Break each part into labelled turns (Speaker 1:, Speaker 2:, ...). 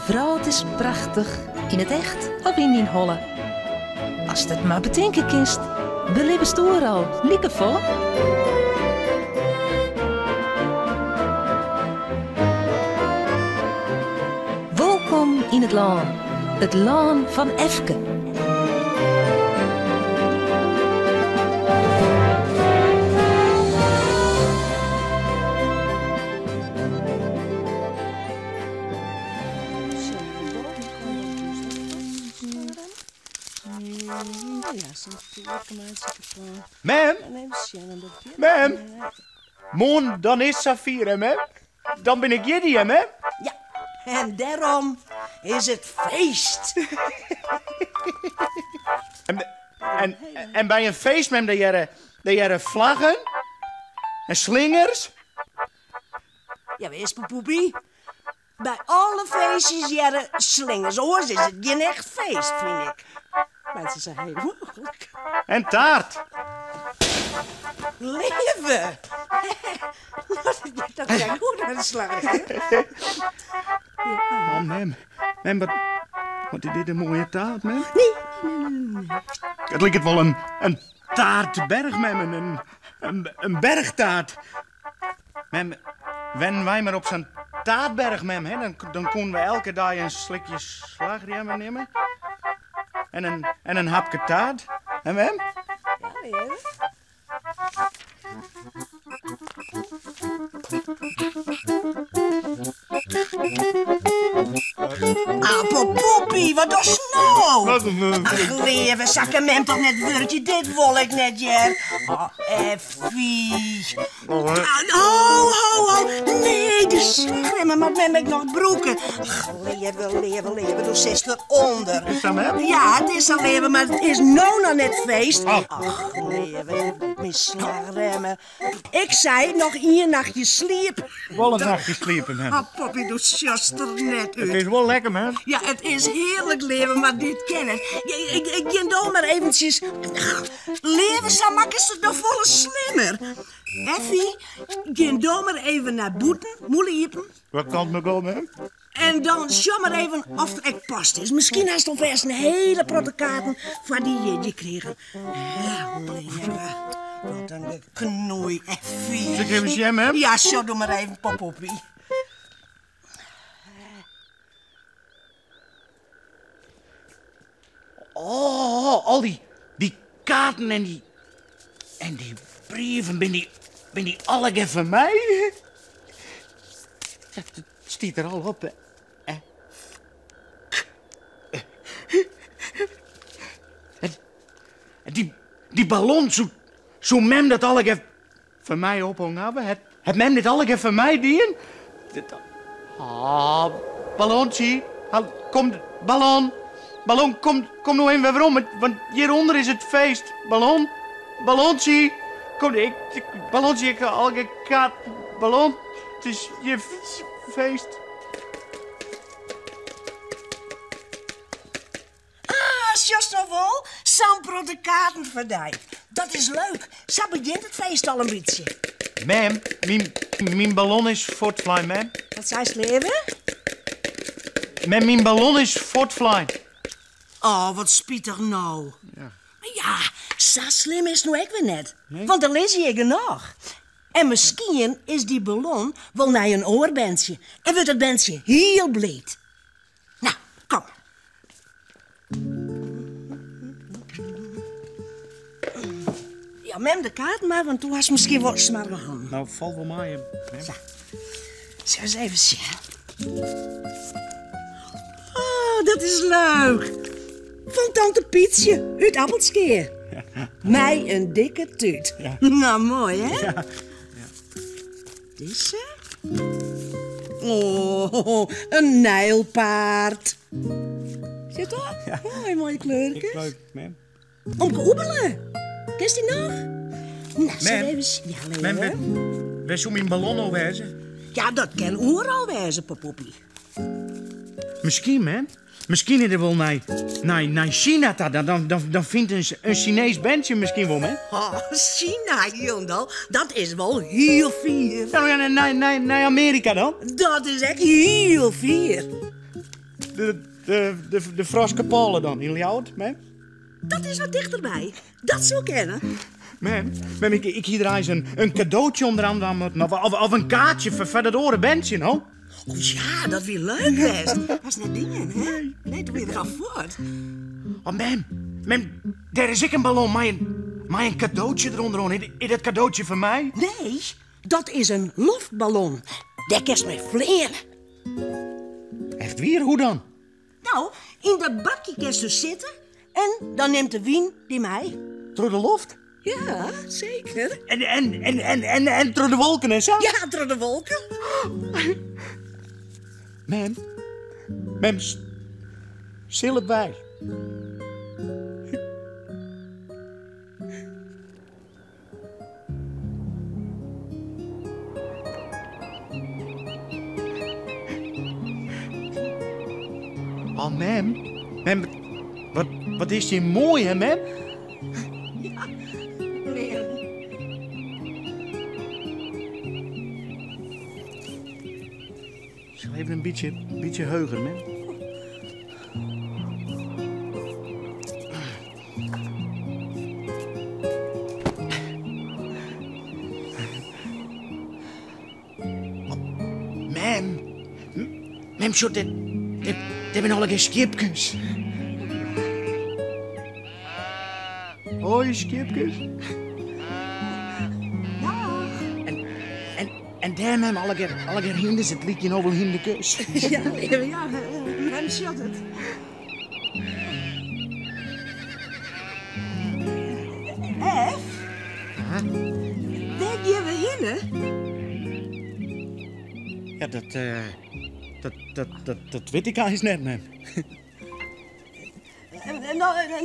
Speaker 1: vrouw is prachtig, in het echt of in die holle. Als het maar bedenken kist, beleven stoer al, liekevolle. Welkom in het laan van Efke.
Speaker 2: Mem? Mem? Morgen dan is Safir, hè, mem? Dan ben ik Jiddy, hè, mem?
Speaker 3: Ja, en daarom is het feest.
Speaker 2: En bij een feest, mem, dat jaren vlaggen en slingers.
Speaker 3: Ja, wees poepie. Bij alle feestjes jaren slingers. Hoor, is het geen echt feest, vind ik. Mensen zijn heel mogelijk.
Speaker 2: En taart.
Speaker 3: Leven! Dat zijn goed met de slagen.
Speaker 2: Oh, mem. Mem, wat is dit een mooie taart, mem?
Speaker 3: Nee.
Speaker 2: Het lijkt wel een taartberg, mem. Een bergtaart. Mem, wenn wij maar op zo'n taartberg, mem, hè, dan konden we elke dag een slikje slagroom nemen. En een hapje taart. En mem?
Speaker 3: Ja, weer. Poppie, wat is nou? Ach, leven, zakken mem toch net wurtje, dit wil ik net, Jer. Oh, Effie. Oh. Nee, de schermen, maar mem ik nog broeken. Ach, leven, doe zes eronder.
Speaker 2: Is dat mem?
Speaker 3: Ja, het is al leven, maar het is nou nog net feest. Ach, leven, mijn slagremmen. Ik zei nog 1 nachtje sliep.
Speaker 2: Wel een nachtje sliepen, mem.
Speaker 3: Ah, Poppie, doe just er net uit.
Speaker 2: Het is wel lekker, mem.
Speaker 3: Ja, het is heerlijk leven, maar dit kennen. Ik ging door maar eventjes. Leven, zo makkelijk is het nog volle slimmer. Effie, ging door maar even naar boeten, moeliepen.
Speaker 2: Wat kan het me wel, mem?
Speaker 3: En dan show maar even of het echt past is. Misschien had je alvast een hele protte kaarten voor die je kregen. Ja, leven. Wat een knoei, Effie.
Speaker 2: Zeg even jam, hè?
Speaker 3: Ja, show doe maar even, Poppie.
Speaker 2: Oh, al die kaarten en die brieven, ben die alle van mij? Het stiet er al op, hè? Die ballon, zo mem dat alle van mij ophangen hebben. Het mem dit alle van mij dien? Ballontie, kom, Ballon, kom nou even weer om, want hieronder is het feest. Ballontie, kom, Ballontie, ik al kaart, Ballon, het is je feest.
Speaker 3: Just nog wel, Sampro de kaarten verdijt. Dat is leuk. Zo begint het feest al een beetje.
Speaker 2: Ma'am, mijn ballon is voortvlijn, ma'am.
Speaker 3: Wat zei ze leven?
Speaker 2: Ma'am, mijn ballon is voortvlijn.
Speaker 3: Oh, wat spietig nou.
Speaker 2: Ja.
Speaker 3: Ja, zo slim is nou ik weer net. Nee? Want dan lees je nog. En misschien is die ballon wel naar een oorbandje. En wordt het bandje heel bleed. Nou, kom. Ja, mem de kaart maar, want toen was misschien wat smarre hand.
Speaker 2: Nou, val wel mij, mem.
Speaker 3: Zo eens even zien. Oh, dat is leuk. Van tante Pietje uit Appelskeer. Mij een dikke tuut. Ja. Nou, mooi, hè? Ja. Is ze? Oh, een nijlpaard. Zit dat? Ja. Mooi, mooie kleurtjes.
Speaker 2: Leuk, mem.
Speaker 3: Om te oebelen. Kist die nog? Nou, zullen we even zien. Ja,
Speaker 2: mem, waar zou mijn ballon al wezen?
Speaker 3: Ja, dat kan overal wezen, Poppie.
Speaker 2: Misschien, mem. Misschien is er wel naar China, dan vindt een Chinees bandje misschien wel, hè?
Speaker 3: Oh, China, Jondal, dat is wel heel fier.
Speaker 2: Ja, naar Amerika dan?
Speaker 3: Dat is echt heel fier.
Speaker 2: de Froskepollen dan, in Ljouwert, mem?
Speaker 3: Dat is wat dichterbij. Dat zou kennen.
Speaker 2: Mem, ik hier draai een cadeautje onder andere moeten, of een kaartje voor dat orenbandje, no?
Speaker 3: Oh ja, dat weer leuk best. Dat is net dingen, hè? Nee, toen ben je er al voort.
Speaker 2: Oh, mem, daar is ik een ballon, maar een cadeautje eronder. Is dat cadeautje voor mij?
Speaker 3: Nee, dat is een luchtballon. Daar kerst mee vleren.
Speaker 2: Echt weer? Hoe dan?
Speaker 3: Nou, in dat bakje kerst dus zitten en dan neemt de wien die mij.
Speaker 2: Door de lucht?
Speaker 3: Ja, zeker.
Speaker 2: En door de wolken en zo?
Speaker 3: Ja, door de wolken.
Speaker 2: Mem, stil het bij. Oh, mem, wat is die mooi, hè, mem?
Speaker 3: Ja, leren.
Speaker 2: Ik zal even een beetje heuger, mem. Mem, zo, dit zijn alle geen skipjes. Hoi, skipjes.
Speaker 3: Ja.
Speaker 2: En daar, mem, alle keer hinders, het liedje nog wel hinderkus.
Speaker 3: Ja, hem shot het. Ef? Waar gaan we heen?
Speaker 2: Ja, dat weet ik eigenlijk net, mem.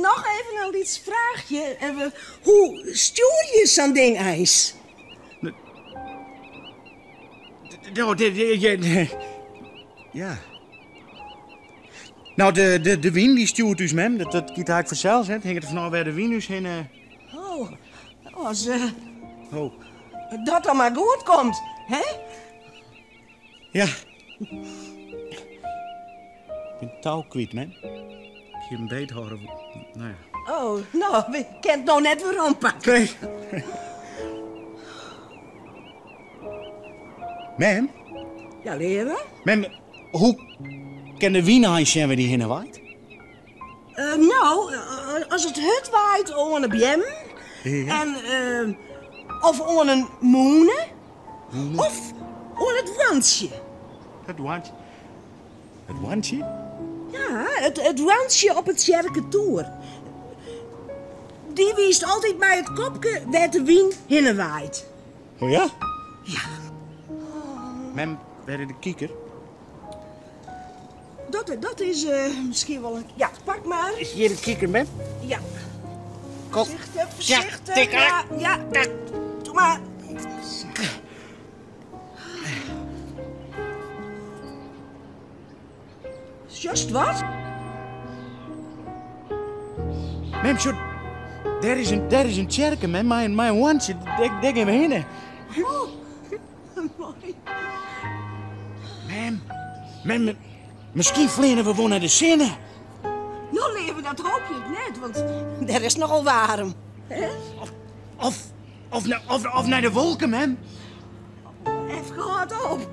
Speaker 3: Nog even een liets vraagje. Hoe stuur je zo'n ding ijs?
Speaker 2: Ja. Nou, de wien die stuurt dus, mem. Dat gaat eigenlijk vanzelf, hè. Het hangt er vanaf waar de wien dus heen...
Speaker 3: Oh, als
Speaker 2: Oh.
Speaker 3: dat dan maar goed komt, hè?
Speaker 2: Ja. Ik ben touw kwijt, mem. Ik heb een beet horen. Nou ja.
Speaker 3: Oh, nou, we kent nou net weer aanpakken.
Speaker 2: Nee. Mem?
Speaker 3: Ja, leren?
Speaker 2: Mem, hoe kan de wien zijn we die heen waait?
Speaker 3: Nou, als het hut waait om een bjem,
Speaker 2: Ja.
Speaker 3: en of om een moene, of om het wandje.
Speaker 2: Het wandje? Het wandje?
Speaker 3: Ja, het wandje op het Sjerkentoer. Die wiest altijd bij het kopje waar de wien heen waait.
Speaker 2: Oh ja?
Speaker 3: Ja.
Speaker 2: Mem, waar is de kieker?
Speaker 3: Dat is misschien wel een... Ja, pak maar.
Speaker 2: Is hier de kieker, mem?
Speaker 3: Ja.
Speaker 2: Kom.
Speaker 3: Voorzichtig.
Speaker 2: Ja, tikker.
Speaker 3: Ja. Doe maar. Just wat?
Speaker 2: Mem, zo... Daar is een tjerken, mem. Mijn wandje, daar gaan we heen.
Speaker 3: Oh, mooi.
Speaker 2: Mem, misschien vliegen we wel naar de zinnen.
Speaker 3: Nou leven dat hoop ik net, want er is nogal warm. Hè?
Speaker 2: Of naar de wolken, mem.
Speaker 3: Even gehad op.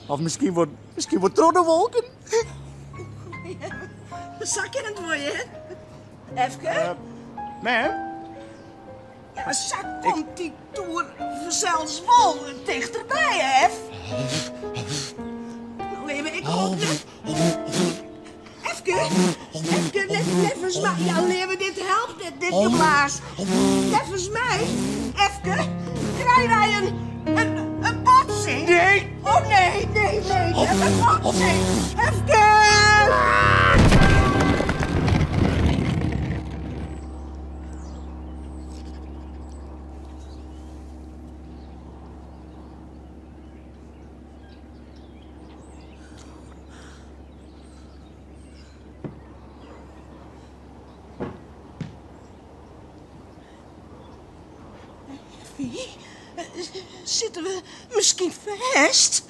Speaker 2: Of misschien wordt door de wolken.
Speaker 3: Zak je het voor je, hè? Even.
Speaker 2: Mem?
Speaker 3: Ja, zak komt die toer zelfs wel dichterbij, hè? Nou, leven, ik ook net. Even mij. Ja, leven, dit helpt net, dit geblaas. Even mij. Even. Krijgen wij een botsing?
Speaker 2: Nee.
Speaker 3: Oh, nee. Een botsing. Even. Zitten we misschien vast?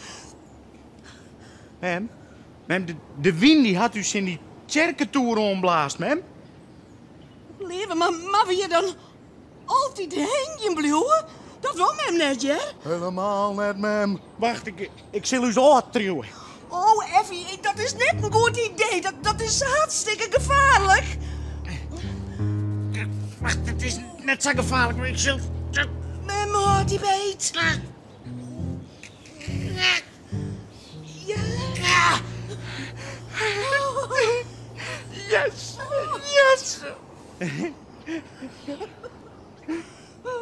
Speaker 2: Mem, Mem, de wind die had u in die kerkentoren omblaast, mem.
Speaker 3: Leven, maar wil je dan altijd heen blijven? Dat wil mem net, ja?
Speaker 2: Helemaal net, mem. Wacht, ik zal u zo trouwen.
Speaker 3: Oh, Effie, dat is net een goed idee. Dat is hartstikke gevaarlijk.
Speaker 2: Wacht, het is net zo gevaarlijk, maar ik zal...
Speaker 3: Mem hoort die beet. Ja.
Speaker 2: Yes! Yes!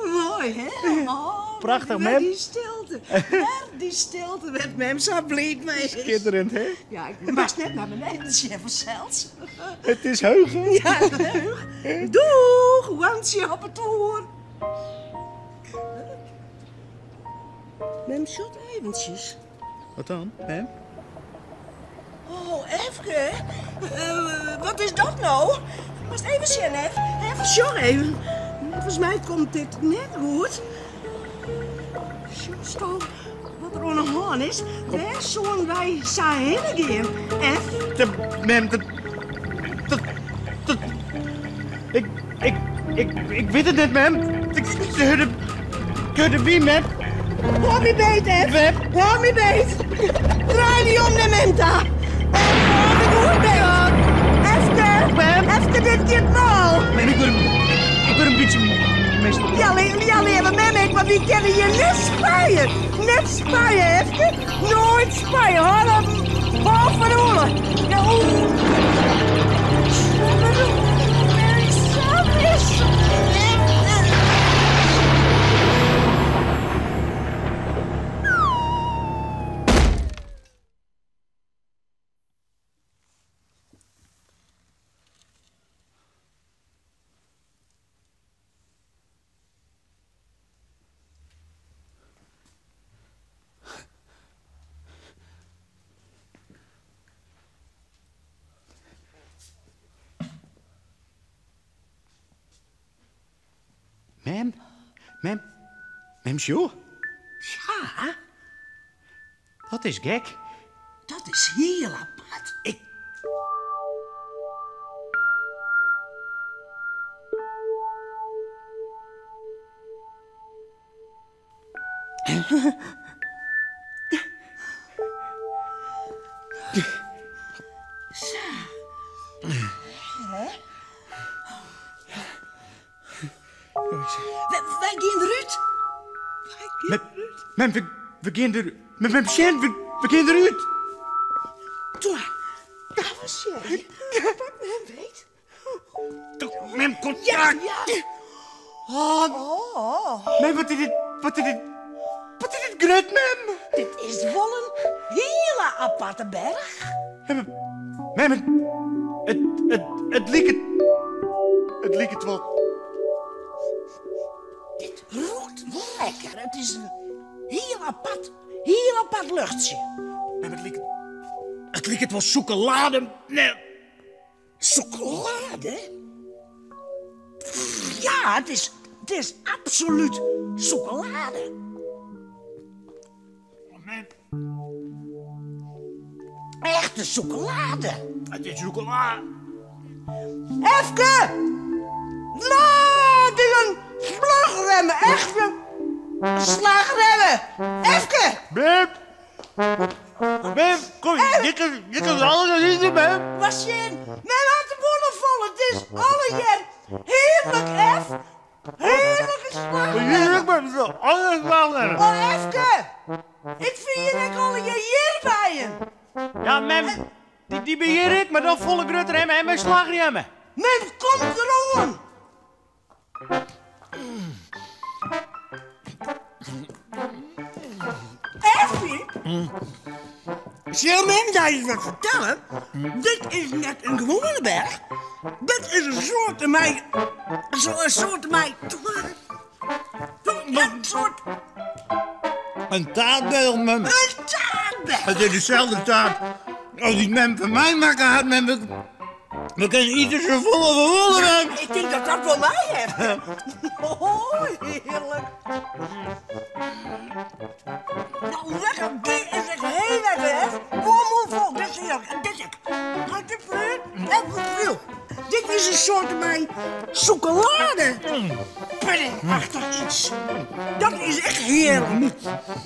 Speaker 3: Mooi, hè? Oh,
Speaker 2: Prachtig,
Speaker 3: met
Speaker 2: mem.
Speaker 3: Die stilte. Die stilte werd mem zo blij mee.
Speaker 2: Schitterend, hè?
Speaker 3: Ja, ik was net naar beneden, chef zelfs.
Speaker 2: Het is heug, hè?
Speaker 3: Ja, leuk. Doeg, wandje op het toer. Mem, shot eventjes.
Speaker 2: Wat dan, mem?
Speaker 3: Oh, Efke. Wat is dat nou? Ik moest even zien, even sjong even. Volgens mij komt dit net goed. Zo, wat er aan de hand is, daar zullen wij samen gaan.
Speaker 2: Mem, ik weet het niet, mem. Ik de wie, mem.
Speaker 3: Hoor me beet, Ef. Hoor me beet. Draai die om de menta. Efke, dit keer wel.
Speaker 2: Mem, ik word een beetje meestal.
Speaker 3: Ja, leven met me, maar wie kennen je net spijden? Net spijden, Efke. Nooit spijden, hoor. Hoor van Oelen. Ja,
Speaker 2: Mem, Jo?
Speaker 3: Ja,
Speaker 2: Dat is gek.
Speaker 3: dat is heel apart. Wij gaan eruit.
Speaker 2: Mem, we gaan er... Mem, Sjen, we gaan eruit.
Speaker 3: Toen, dat was jij. Wat men weet.
Speaker 2: Mem, kom
Speaker 3: Ja.
Speaker 2: Mem, wat is dit grut, mem?
Speaker 3: Dit is wel een hele aparte berg.
Speaker 2: Mem, het lijkt het wel...
Speaker 3: Dit roert wel lekker. Het is een heel apart luchtje.
Speaker 2: Mem, het lijkt het wel chocolade. Nee.
Speaker 3: Chocolade? Ja, het is absoluut chocolade.
Speaker 2: Mem,
Speaker 3: Echte chocolade.
Speaker 2: het is chocolade.
Speaker 3: Efke! Nou, die een slagremmen. Echte slagremmen. Efke!
Speaker 2: Mem, kom, je kan alles niet, mem.
Speaker 3: Was je in? Mijn had de bonnen vol. Het is alle jen. Heerlijk, Ef. Heerlijke slagremmen.
Speaker 2: Heerlijk, mem, zo. Alles wel, mem.
Speaker 3: Oh, Efke! Ik vind je net alle je hier bij je.
Speaker 2: Ja, mem, die beheer ik, maar dan volle grutremmen en mijn slagremmen.
Speaker 3: Men komt erom. Effie? Zal men daar eens wat vertellen? Dit is net een gewone berg. Dit is een soort mij... Een soort mij... Ja, een soort...
Speaker 2: Een taartbeeld, mem.
Speaker 3: Een taartberg.
Speaker 2: Het is dezelfde taart als die mem van mij maken had, mem. We kunnen ieder zo vol als we willen, mem.
Speaker 3: Ik denk dat dat voor mij heeft. Oh, heerlijk. Nou, lekker. Dit is echt heel lekker, hè? Wow, vol. Dit is heerlijk. chocolade. Puddingachtig iets. Dat is echt heerlijk.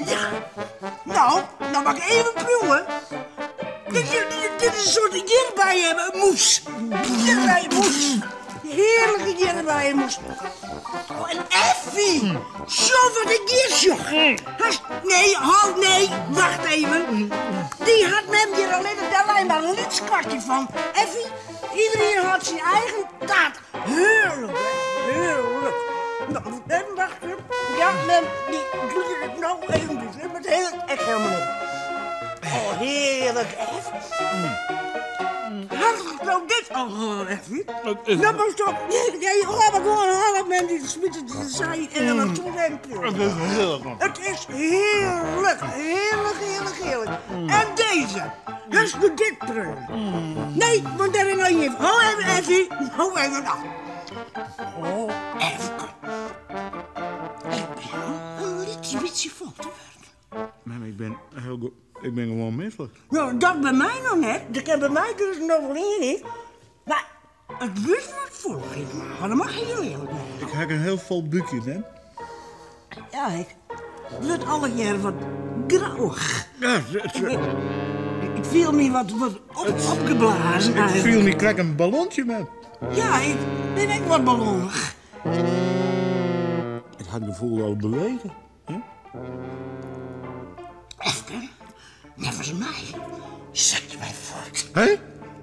Speaker 3: Ja. Nou, dan mag ik even proeven. Dit is een soort jerbijenmoes. Jerbijenmoes. Heerlijke jerbijenmoes. Oh, en Effie. Zo wat een giersjoch. Nee, wacht even. Die had men hier alleen maar een lidskwartje van. Effie, iedereen had zijn eigen taart. Heerlijk, hè? Heerlijk. Nou, en wacht even. Ja, men, die doet het nou even niet. Met heel, echt helemaal niet. Oh, heerlijk, Effie. Had nou dit al, Effie? Dat was toch... Nee, maar gewoon men die smitten die zei en dan toen denk je.
Speaker 2: Het is heerlijk.
Speaker 3: Het is heerlijk. Heerlijk. En deze. Dus doe dit terug. Nee, want daarin had je... Hou even, Effie. Hou even nou. Oh, even. Ik ben een beetje vol te werken.
Speaker 2: Mam, ik ben heel goed. Ik ben gewoon misselijk.
Speaker 3: Nou, dat bij mij nog net. Dat kan bij mij dus nog wel niet. Maar het wist wat voor ik maar dat mag heel eerlijk zijn.
Speaker 2: Ik heb een heel vol buikje, man.
Speaker 3: Ja, ik word alle keer wat grauwig.
Speaker 2: Ja,
Speaker 3: Ik viel me wat opgeblazen
Speaker 2: ik
Speaker 3: eigenlijk.
Speaker 2: viel me krijg een ballonnetje, man.
Speaker 3: Ja, ik ben ook wat ballonnig.
Speaker 2: Ik had het gevoel al bewegen.
Speaker 3: Even, net als mij. Zet je mij voort.
Speaker 2: Hé?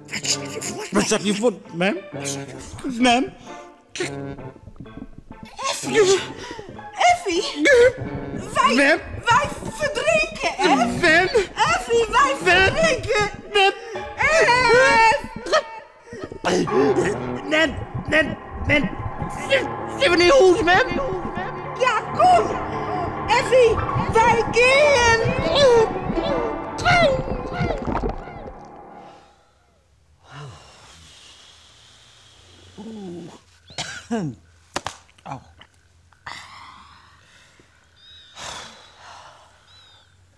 Speaker 3: Wat zet je voort?
Speaker 2: Wat zat je voor, mam?
Speaker 3: Wat zet je voort?
Speaker 2: Mam?
Speaker 3: Effie? Wij verdrinken, Effie.
Speaker 2: Mam?
Speaker 3: Effie, wij verdrinken.
Speaker 2: Mam? Zit we niet goed, mam?
Speaker 3: Ja, kom. Effie, wij gaan.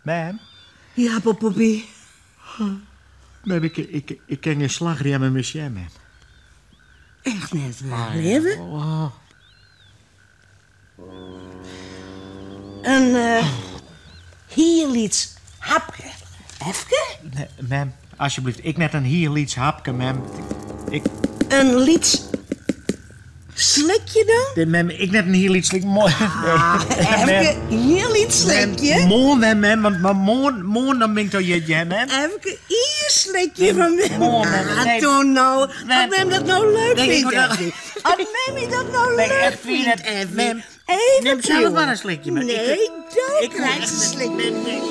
Speaker 2: Mam?
Speaker 3: Ja, Poppie.
Speaker 2: Mam, ik ken je slagremmen met jam, mam.
Speaker 3: Echt net leven. Een heel iets hapje. Even?
Speaker 2: Nee, mam, alsjeblieft. Ik net een hier iets hapje, mam.
Speaker 3: Een lieds slikje dan?
Speaker 2: Mam, ik net een hier iets slik. Mooi.
Speaker 3: Even heel iets slikje.
Speaker 2: Mooi, mam, want morgen dan ben ik toch je jam, mam.
Speaker 3: Even hier slikje van me.
Speaker 2: Mooi, mam. Nee.
Speaker 3: Doe nou. Als Mem dat nou leuk
Speaker 2: Nee,
Speaker 3: vindt,
Speaker 2: ik wil-
Speaker 3: Effie. Als Memmy dat nou
Speaker 2: Nee,
Speaker 3: leuk
Speaker 2: echt vind
Speaker 3: vindt,
Speaker 2: het-
Speaker 3: Effie.
Speaker 2: Mem,
Speaker 3: Even
Speaker 2: neem zelf
Speaker 3: doen.
Speaker 2: maar een slikje, maar
Speaker 3: Nee,
Speaker 2: ik-
Speaker 3: doe
Speaker 2: ik
Speaker 3: krijg
Speaker 2: krijg
Speaker 3: een
Speaker 2: een
Speaker 3: slikje.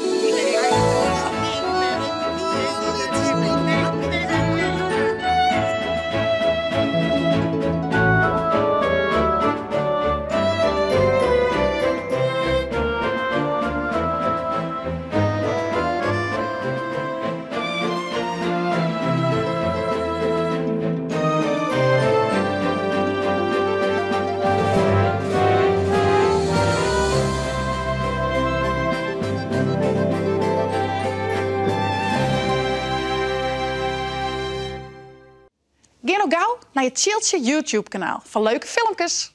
Speaker 4: Ga nou gauw naar je Chiltje YouTube-kanaal voor leuke filmpjes.